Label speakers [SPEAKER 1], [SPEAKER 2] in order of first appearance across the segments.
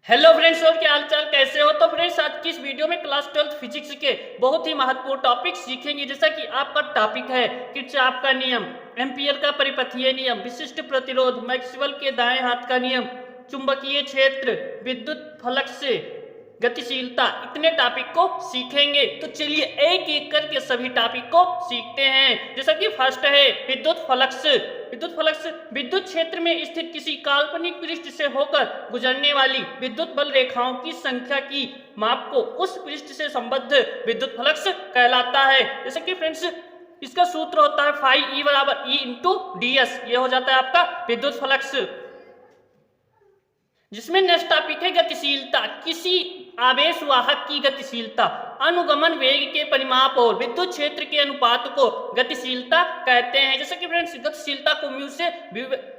[SPEAKER 1] Hello friends, और क्या हालचाल, कैसे हो। तो फ्रेंड्स, आज की इस वीडियो में क्लास 12 फिजिक्स के बहुत ही महत्वपूर्ण टॉपिक सीखेंगे। जैसा कि आपका टॉपिक है किरचॉफ का नियम, एम्पियर का परिपथीय नियम, विशिष्ट प्रतिरोध, मैक्सवेल के दाएं हाथ का नियम, चुंबकीय क्षेत्र, विद्युत फ्लक्स से गतिशीलता, इतने टॉपिक को सीखेंगे। तो चलिए एक एक करके सभी टॉपिक को सीखते हैं। जैसा कि फर्स्ट है विद्युत फ्लक्स। विद्युत फ्लक्स विद्युत क्षेत्र में स्थित किसी काल्पनिक पृष्ठ से होकर गुजरने वाली विद्युत बल रेखाओं की संख्या की माप को उस पृष्ठ से संबद्ध विद्युत फ्लक्स कहलाता है। जैसे कि फ्रेंड्स, इसका सूत्र होता है फाई ई बराबर ई इंटू डी एस। ये हो जाता है आपका विद्युत फ्लक्स। जिसमें नेक्स्ट टॉपिक है गतिशीलता। किसी आवेश वाहक की गतिशीलता अनुगमन वेग के परिमाप और विद्युत क्षेत्र के अनुपात को गतिशीलता कहते हैं। जैसे कि फ्रेंड्स, गतिशीलता को म्यू से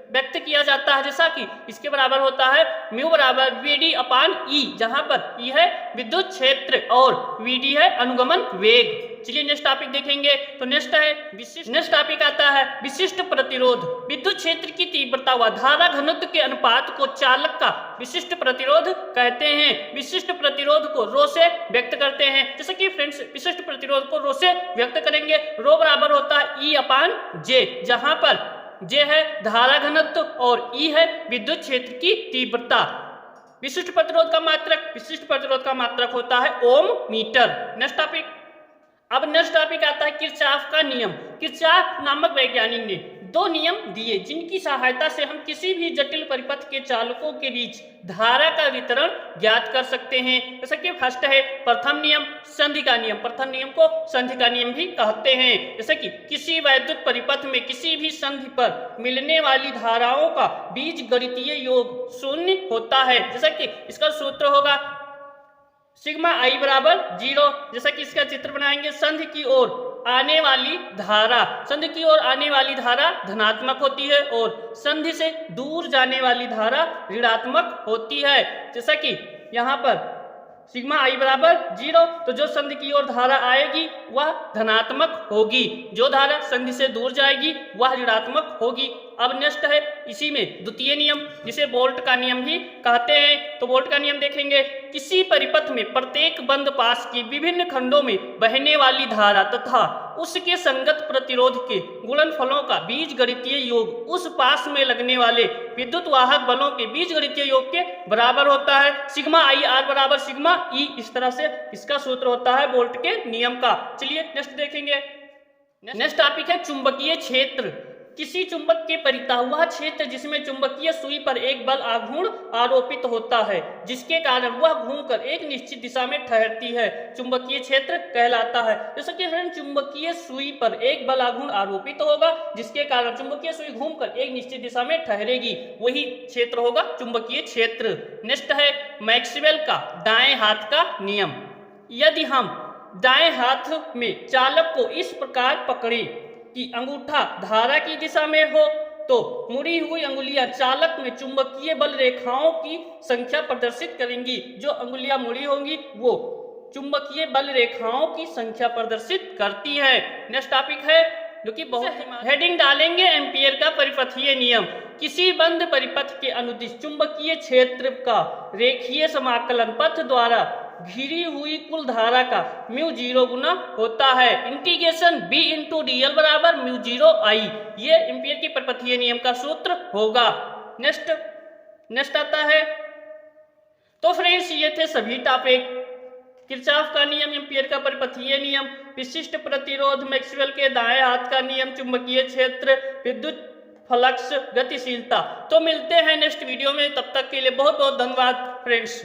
[SPEAKER 1] व्यक्त किया जाता है, जैसा कि इसके बराबर होता है म्यू बराबर वीडी अपान ई, जहां पर ई है विद्युत क्षेत्र और वीडी है अनुगमन वेग। चलिए नेक्स्ट टॉपिक देखेंगे। तो नेक्स्ट टॉपिक आता है विशिष्ट प्रतिरोध। विद्युत क्षेत्र की तीव्रता व धारा घनत्व के अनुपात को चालक का विशिष्ट प्रतिरोध कहते हैं। विशिष्ट प्रतिरोध को रो से व्यक्त करते हैं। जैसे कि फ्रेंड्स, विशिष्ट प्रतिरोध को रो से व्यक्त करेंगे। रो बराबर होता है ई अपान जे, जहां पर जे है धारा घनत्व और ई है विद्युत क्षेत्र की तीव्रता। विशिष्ट प्रतिरोध का मात्रक होता है ओम मीटर। Next topic. अब नेक्स्ट टॉपिक आता है किरचॉफ का नियम। किरचॉफ नामक वैज्ञानिक ने दो नियम दिए जिनकी सहायता से हम किसी भी जटिल परिपथ के चालकों के बीच धारा का वितरण ज्ञात कर सकते हैं। जैसा कि फर्स्ट है प्रथम नियम, संधि का नियम। प्रथम नियम को संधि का नियम भी कहते हैं। जैसे कि किसी वैद्युत परिपथ में किसी भी संधि पर मिलने वाली धाराओं का बीजगणितीय योग शून्य होता है। जैसा कि इसका सूत्र होगा सिग्मा आई बराबर 0। जैसा कि इसका चित्र बनाएंगे। संधि की ओर आने वाली धारा धनात्मक होती है और संधि से दूर जाने वाली धारा ऋणात्मक होती है। जैसा कि यहाँ पर सिग्मा आई बराबर 0, तो जो संधि की ओर धारा आएगी वह धनात्मक होगी, जो धारा संधि से दूर जाएगी वह ऋणात्मक होगी। अब नेक्स्ट है इसी में द्वितीय नियम, जिसे वोल्ट का नियम भी कहते हैं। तो वोल्ट का नियम देखेंगे। किसी परिपथ में प्रत्येक बंद पास के विभिन्न खंडों में बहने वाली धारा तथा उसके संगत प्रतिरोध के गुणनफलों का बीजगणितीय योग उस पास में लगने वाले विद्युत वाहक बलों के बीजगणितीय योग के बराबर होता है। सिग्मा आई आर बराबर सिग्मा ई, इस तरह से इसका सूत्र होता है वोल्ट के नियम का। चलिए नेक्स्ट देखेंगे। नेक्स्ट टॉपिक है चुंबकीय क्षेत्र। किसी चुंबक के परितः वह क्षेत्र जिसमें चुंबकीय सुई पर एक बल आघूर्ण आरोपित होता है, जिसके कारण वह घूमकर एक निश्चित दिशा में ठहरती है, चुंबकीय क्षेत्र कहलाता है। जैसे कि चुंबकीय सुई पर एक बल आघूर्ण आरोपित होगा, जिसके कारण चुंबकीय सुई घूमकर एक निश्चित दिशा में ठहरेगी, वही क्षेत्र होगा चुंबकीय क्षेत्र। नेक्स्ट है मैक्सवेल का दाएं हाथ का नियम। यदि हम दाएं हाथ में चालक को इस प्रकार पकड़े कि अंगूठा धारा की दिशा में हो, तो मुड़ी हुई अंगुलियां चालक में चुंबकीय बल रेखाओं की संख्या प्रदर्शित करेंगी। जो अंगुलियां मुड़ी होंगी वो चुंबकीय बल रेखाओं की संख्या प्रदर्शित करती है। नेक्स्ट टॉपिक है जो कि बहुत हेडिंग डालेंगे एम्पियर का परिपथीय नियम। किसी बंद परिपथ के अनुदिश चुंबकीय क्षेत्र का रेखीय समाकलन पथ द्वारा घिरी हुई कुल धारा का म्यू 0 गुना होता है। Integration B into D L बराबर म्यू 0 आई, ये एम्पियर के परिपथीय नियम का सूत्र होगा। नेक्स्ट आता है। तो फ्रेंड्स, ये थे सभी टॉपिक। किरचॉफ का नियम, एम्पियर का परिपथीय नियम, विशिष्ट प्रतिरोध, मैक्सवेल के दाएं हाथ का नियम, चुंबकीय क्षेत्र, विद्युत फ्लक्स, गतिशीलता। तो मिलते हैं नेक्स्ट वीडियो में, तब तक के लिए बहुत बहुत धन्यवाद फ्रेंड्स।